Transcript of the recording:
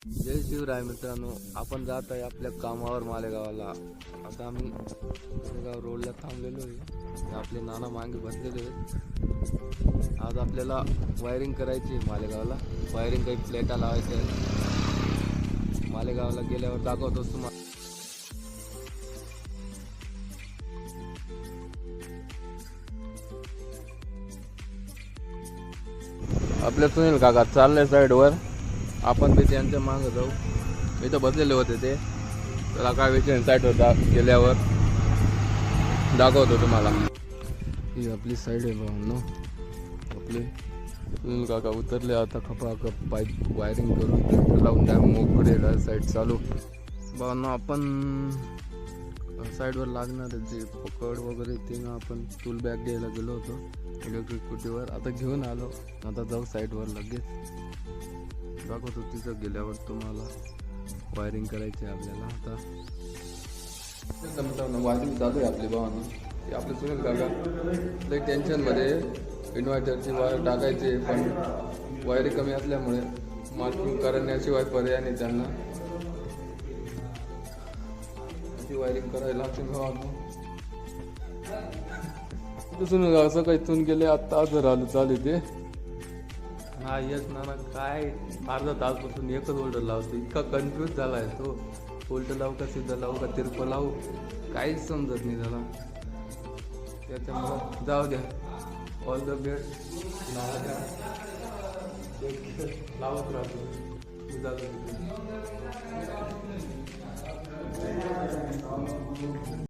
जय शिवराय मित्रांनो, आपण जात आहे आपल्या कामावर मालेगावला. आता आम्ही मालेगाव रोडला थांबलेलो आहे. आपले नाना मागे बसलेले आहेत. आज आपल्याला वायरिंग करायची आहे मालेगावला. वायरिंग काही प्लेटा लावायच्या आहेत. मालेगावला गेल्यावर दाखवतो तुम्हाला. आपल्या सुनील काका चालले साईडवर, आपण बी त्यांच्या मागं जाऊ. इथं बसलेले होते ते, त्याला काय विचार साईडवर गेल्यावर दाखवतो तुम्हाला. ही आपली साईड आहे भावांनो. आपले सुनील काका उतरले आता खपाखप पाईप वायरिंग करून ट्रॅक्टर लावून त्या मोकळे साईड चालू. भावांनो, आपण साईडवर लागणार जे पकड वगैरे ते ना, आपण टूल बॅग घ्यायला गेलो होतो इलेक्ट्रिक स्कूटीवर. आता घेऊन आलो, आता जाऊ साईडवर लगेच. दाखवतो तिथं गेल्यावर तुम्हाला. वायरिंग करायची आपल्याला आता. वायरिंग चालू आहे आपली भावांना. ते आपले सुनील काका लई टेन्शनमध्ये. इन्व्हर्टरची वायर टाकायची, पण वायरी कमी असल्यामुळे मार्किंग करण्याशिवाय पर्याय नाही त्यांना. ती वायरिंग करायला लागते भावांना. सुनील असं काही इथून गेले, आत्ता आज आलो चालू ते. हा यस नाना, काय अर्धा तासपासून एकच ओल्ड लावतो. इतका कन्फ्यूज झाला आहे तो. उलट लावू का सिद्ध लावू का तिरपं लावू, काहीच समजत नाही त्याला. त्याच्यामुळं जाऊ द्या. All the best. लावत राहतो.